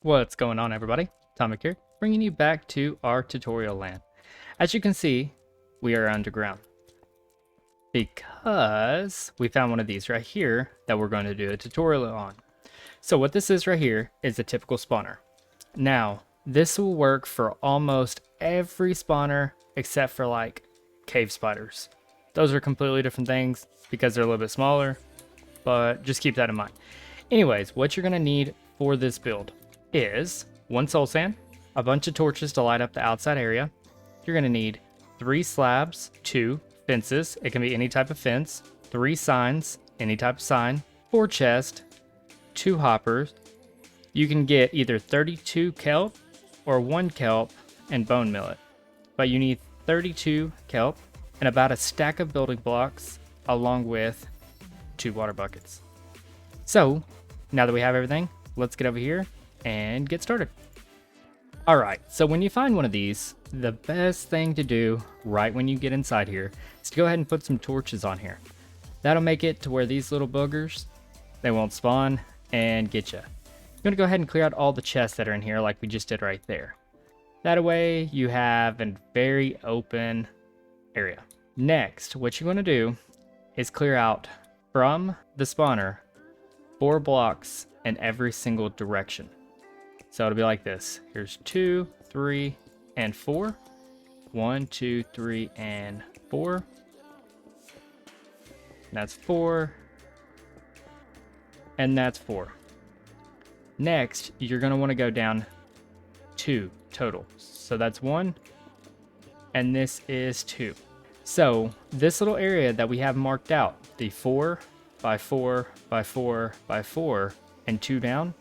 What's going on, everybody? Tomic here, bringing you back to our tutorial land. As you can see, we are underground because we found one of these right here that we're going to do a tutorial on. So what this is right here is a typical spawner. Now, this will work for almost every spawner except for like cave spiders. Those are completely different things because they're a little bit smaller, but just keep that in mind. Anyways, what you're going to need for this build is 1 soul sand, a bunch of torches to light up the outside area. You're going to need 3 slabs, 2 fences, it can be any type of fence, 3 signs, any type of sign, 4 chests, 2 hoppers. You can get either 32 kelp or 1 kelp and bone millet, but you need 32 kelp and about a stack of building blocks along with 2 water buckets. So now that we have everything, let's get over here and get started. Alright, so when you find one of these, the best thing to do right when you get inside here is to go ahead and put some torches on here. That'll make it to where these little boogers, they won't spawn and get you. You're going to go ahead and clear out all the chests that are in here like we just did right there. That way you have a very open area. Next, what you're going to do is clear out from the spawner 4 blocks in every single direction. So it'll be like this. Here's 2, 3, and 4. 1, 2, 3, and 4. That's 4. And that's 4. Next, you're going to want to go down 2 total. So that's 1. And this is 2. So this little area that we have marked out, the 4 by 4 by 4 by 4 and 2 down,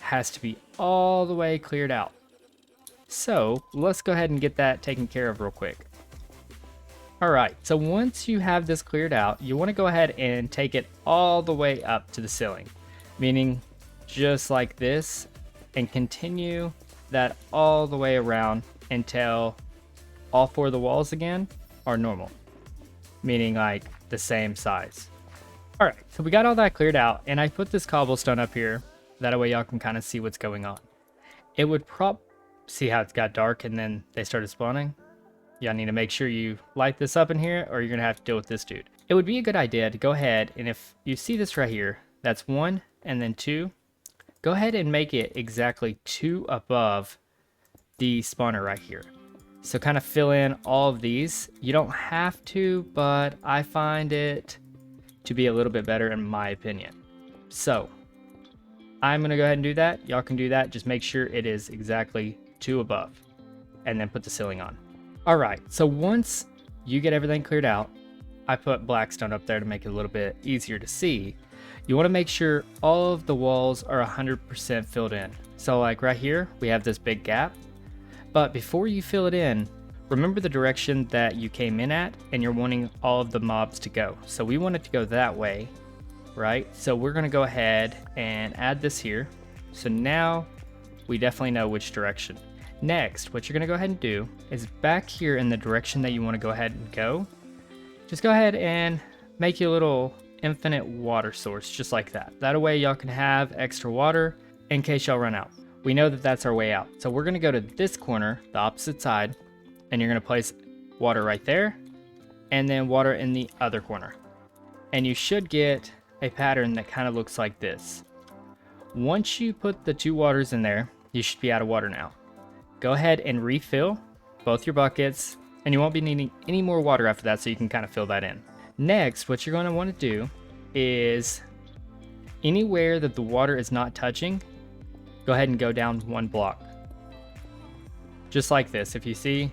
has to be all the way cleared out. So let's go ahead and get that taken care of real quick. Alright, so once you have this cleared out, you want to go ahead and take it all the way up to the ceiling, meaning just like this, and continue that all the way around until all 4 of the walls again are normal, meaning like the same size. Alright, so we got all that cleared out, and I put this cobblestone up here. That way y'all can kind of see what's going on. It would see how it's got dark and then they started spawning? Y'all need to make sure you light this up in here or you're going to have to deal with this dude. It would be a good idea to go ahead, and if you see this right here, that's 1 and then 2. Go ahead and make it exactly 2 above the spawner right here. So kind of fill in all of these. You don't have to, but I find it to be a little bit better in my opinion. So I'm going to go ahead and do that. Y'all can do that. Just make sure it is exactly 2 above and then put the ceiling on. All right. So once you get everything cleared out, I put blackstone up there to make it a little bit easier to see. You want to make sure all of the walls are 100% filled in. So like right here, we have this big gap, but before you fill it in, remember the direction that you came in at and you're wanting all of the mobs to go. So we want it to go that way. Right, so we're going to go ahead and add this here. So now we definitely know which direction. Next, what you're going to go ahead and do is back here in the direction that you want to go ahead and go, just go ahead and make your little infinite water source just like that. That way y'all can have extra water in case y'all run out. We know that that's our way out. So we're going to go to this corner, the opposite side, and you're going to place water right there and then water in the other corner. And you should get a pattern that kind of looks like this. Once you put the 2 waters in there, you should be out of water now. Go ahead and refill both your buckets, and you won't be needing any more water after that, so you can kind of fill that in. Next, what you're going to want to do is anywhere that the water is not touching, go ahead and go down 1 block. Just like this. If you see,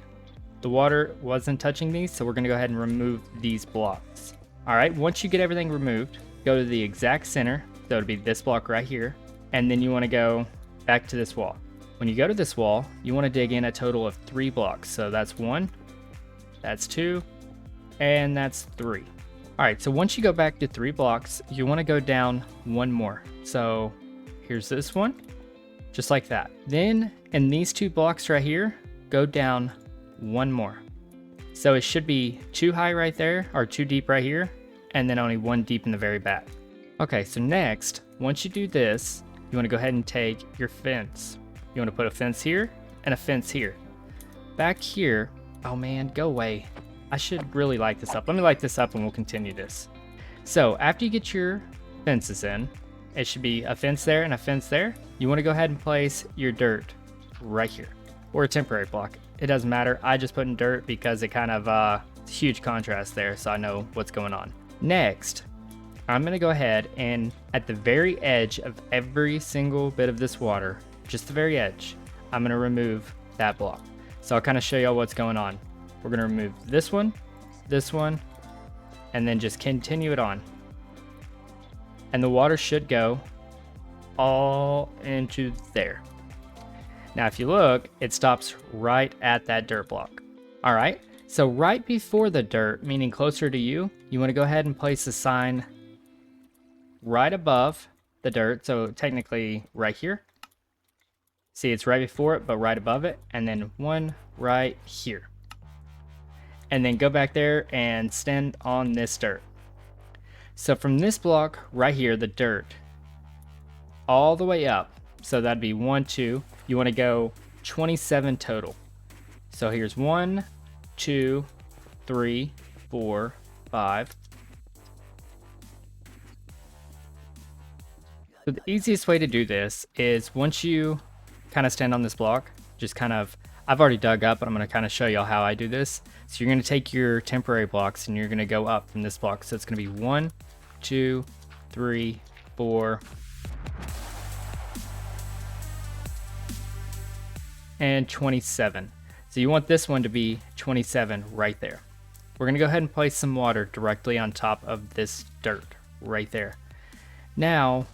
the water wasn't touching these, so we're going to go ahead and remove these blocks. Alright, once you get everything removed, go to the exact center, so it'll be this block right here, and then you want to go back to this wall. When you go to this wall, you want to dig in a total of 3 blocks. So that's 1, that's 2, and that's 3. Alright, so once you go back to 3 blocks, you want to go down 1 more. So here's this one, just like that. Then in these 2 blocks right here, go down 1 more. So it should be 2 high right there, or 2 deep right here, and then only 1 deep in the very back. Okay, so next, once you do this, you want to go ahead and take your fence You want to put a fence here and a fence here. Back here, oh man, go away. I should really light this up. Let me light this up and we'll continue this. So after you get your fences in, it should be a fence there and a fence there. You want to go ahead and place your dirt right here, or a temporary block. It doesn't matter. I just put in dirt because it kind of huge contrast there, so I know what's going on. Next, I'm going to go ahead and at the very edge of every single bit of this water, just the very edge, I'm going to remove that block. So I'll kind of show y'all what's going on. We're going to remove this one, and then just continue it on. And the water should go all into there. Now, if you look, it stops right at that dirt block. All right, so right before the dirt, meaning closer to you, you want to go ahead and place a sign right above the dirt. So technically right here. See, it's right before it, but right above it. And then one right here. And then go back there and stand on this dirt. So from this block right here, the dirt, all the way up. So that'd be 1, 2. You want to go 27 total. So here's 1, 2, 3, 4, 5. So the easiest way to do this is once you kind of stand on this block, just kind of, I've already dug up, but I'm going to kind of show y'all how I do this. So you're going to take your temporary blocks and you're going to go up from this block. So it's going to be 1, 2, 3, 4, and 27. So you want this one to be 27 right there. We're going to go ahead and place some water directly on top of this dirt right there. Now,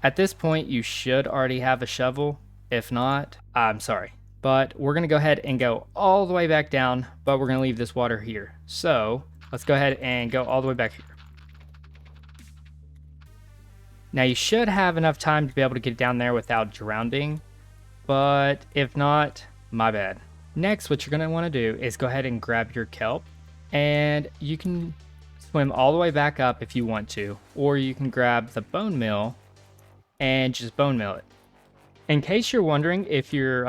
at this point, you should already have a shovel. If not, I'm sorry. But we're going to go ahead and go all the way back down, but we're going to leave this water here. So let's go ahead and go all the way back here. Now you should have enough time to be able to get down there without drowning, but if not, my bad. Next, what you're going to want to do is go ahead and grab your kelp, and you can swim all the way back up if you want to, or you can grab the bone meal and just bone meal it. In case you're wondering if your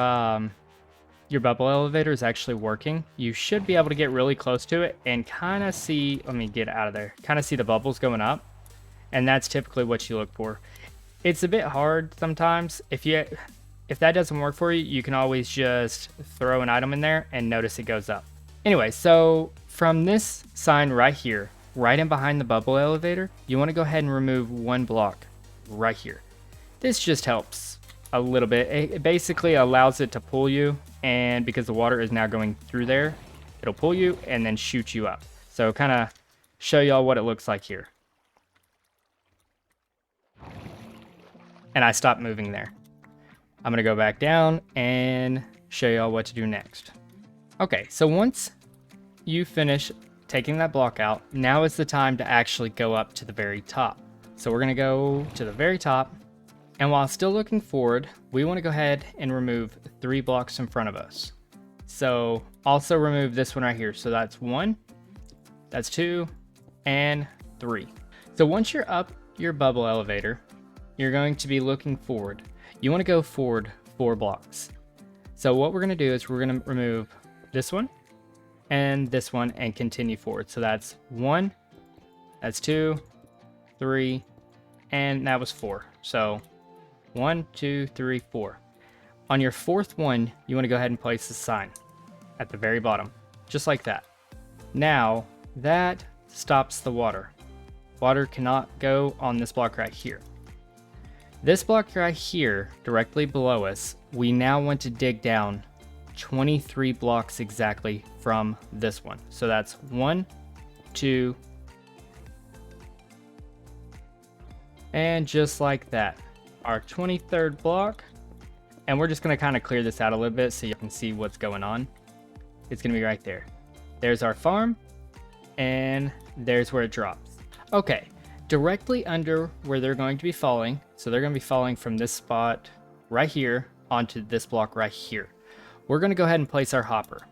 bubble elevator is actually working, you should be able to get really close to it and kind of see, let me get out of there, kind of see the bubbles going up. And that's typically what you look for. It's a bit hard sometimes. If that doesn't work for you, you can always just throw an item in there and notice it goes up. Anyway, so from this sign right here, right in behind the bubble elevator, you want to go ahead and remove one block right here. This just helps a little bit. It basically allows it to pull you, and because the water is now going through there, it'll pull you and then shoot you up. So kind of show y'all what it looks like here. And I stopped moving there. I'm gonna go back down and show y'all what to do next. Okay, so once you finish taking that block out, now is the time to actually go up to the very top. So we're gonna go to the very top, and while still looking forward, we wanna go ahead and remove 3 blocks in front of us. So also remove this one right here. So that's 1, that's 2, and 3. So once you're up your bubble elevator, you're going to be looking forward. You want to go forward 4 blocks. So what we're going to do is we're going to remove this one and continue forward. So that's 1, that's 2, 3, and that was 4. So 1, 2, 3, 4. On your 4th one, you want to go ahead and place a sign at the very bottom, just like that. Now that stops the water. Water cannot go on this block right here. This block right here, directly below us, we now want to dig down 23 blocks exactly from this one. So that's 1, 2, and just like that, our 23rd block. And we're just gonna kind of clear this out a little bit so you can see what's going on. It's gonna be right there. There's our farm, and there's where it drops. Okay. Directly under where they're going to be falling, so they're going to be falling from this spot right here onto this block right here. We're going to go ahead and place our hopper.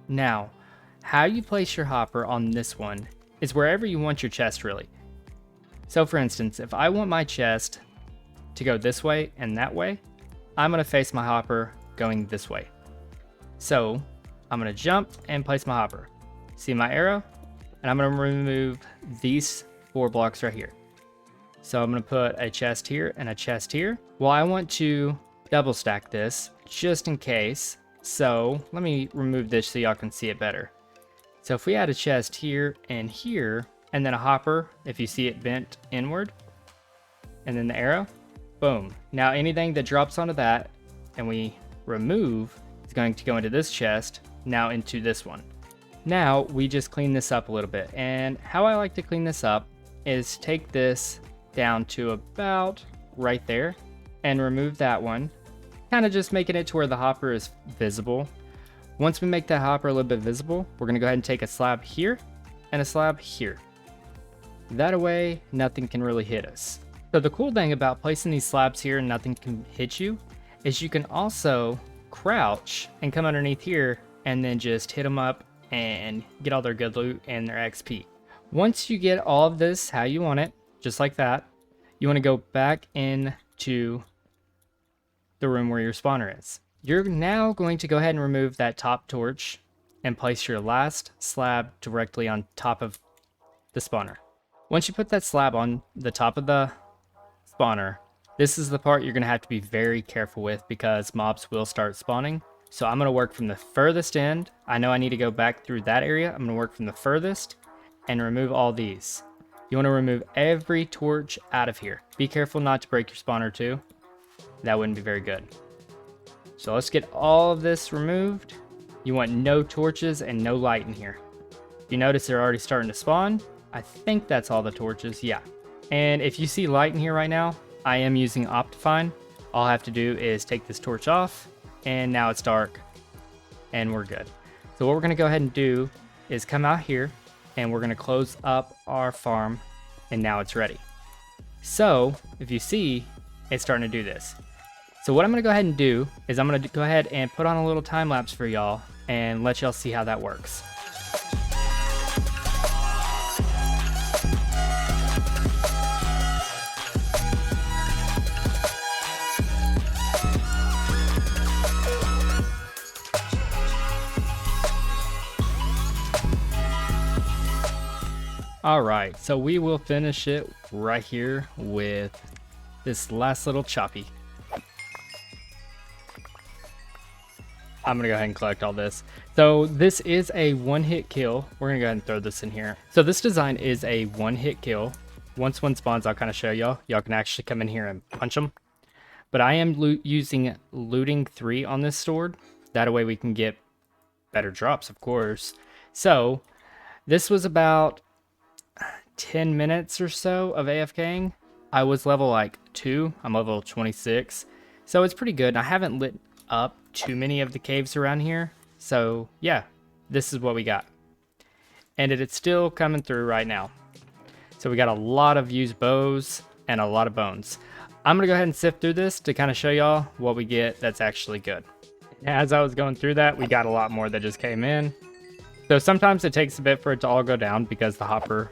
Now, how you place your hopper on this one is wherever you want your chest, really. So for instance, if I want my chest to go this way and that way, I'm gonna face my hopper going this way. So I'm gonna jump and place my hopper. See my arrow? And I'm gonna remove these 4 blocks right here. So I'm gonna put a chest here and a chest here. Well, I want to double stack this just in case. So let me remove this so y'all can see it better. So if we add a chest here, and then a hopper, if you see it bent inward, and then the arrow, boom. Now anything that drops onto that and we remove is going to go into this chest, now into this one. Now we just clean this up a little bit. And how I like to clean this up is take this down to about right there and remove that one. Kind of just making it to where the hopper is visible. Once we make that hopper a little bit visible, we're gonna go ahead and take a slab here and a slab here. That way, nothing can really hit us. So the cool thing about placing these slabs here and nothing can hit you is you can also crouch and come underneath here and then just hit them up and get all their good loot and their XP. Once you get all of this how you want it, just like that, you want to go back into the room where your spawner is. You're now going to go ahead and remove that top torch and place your last slab directly on top of the spawner. Once you put that slab on the top of the spawner, this is the part you're going to have to be very careful with because mobs will start spawning. So I'm going to work from the furthest end. I know I need to go back through that area. I'm going to work from the furthest and remove all these. You want to remove every torch out of here. Be careful not to break your spawner too. That wouldn't be very good. So let's get all of this removed. You want no torches and no light in here. You notice they're already starting to spawn. I think that's all the torches, yeah. And if you see light in here right now, I am using Optifine. All I have to do is take this torch off, and now it's dark, and we're good. So what we're gonna go ahead and do is come out here, and we're gonna close up our farm, and now it's ready. So if you see, it's starting to do this. So what I'm gonna go ahead and do is I'm gonna go ahead and put on a little time lapse for y'all and let y'all see how that works. Alright, so we will finish it right here with this last little choppy. I'm gonna go ahead and collect all this. So this is a one-hit kill. We're gonna go ahead and throw this in here. So this design is a one-hit kill. Once one spawns, I'll kind of show y'all. Y'all can actually come in here and punch them. But I am using looting 3 on this sword. That way we can get better drops, of course. So this was about 10 minutes or so of AFKing. I was level like 2. I'm level 26. So it's pretty good. I haven't lit up too many of the caves around here. So yeah, this is what we got. And it's still coming through right now. So we got a lot of used bows and a lot of bones. I'm gonna go ahead and sift through this to kind of show y'all what we get that's actually good. As I was going through that, we got a lot more that just came in. So sometimes it takes a bit for it to all go down because the hopper,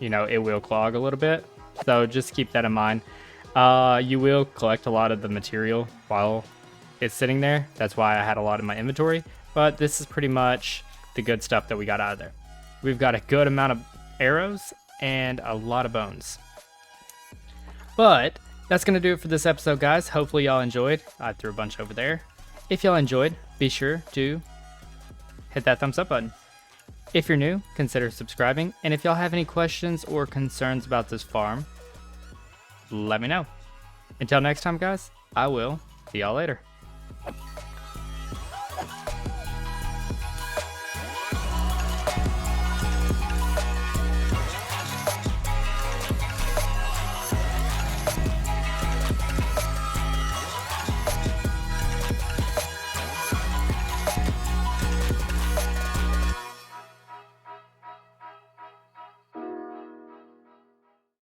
you know, it will clog a little bit. So just keep that in mind. You will collect a lot of the material while it's sitting there. That's why I had a lot in my inventory. But this is pretty much the good stuff that we got out of there. We've got a good amount of arrows and a lot of bones. But that's going to do it for this episode, guys. Hopefully y'all enjoyed. I threw a bunch over there. If y'all enjoyed, be sure to hit that thumbs up button. If you're new, consider subscribing. And if y'all have any questions or concerns about this farm, let me know. Until next time, guys, I will see y'all later.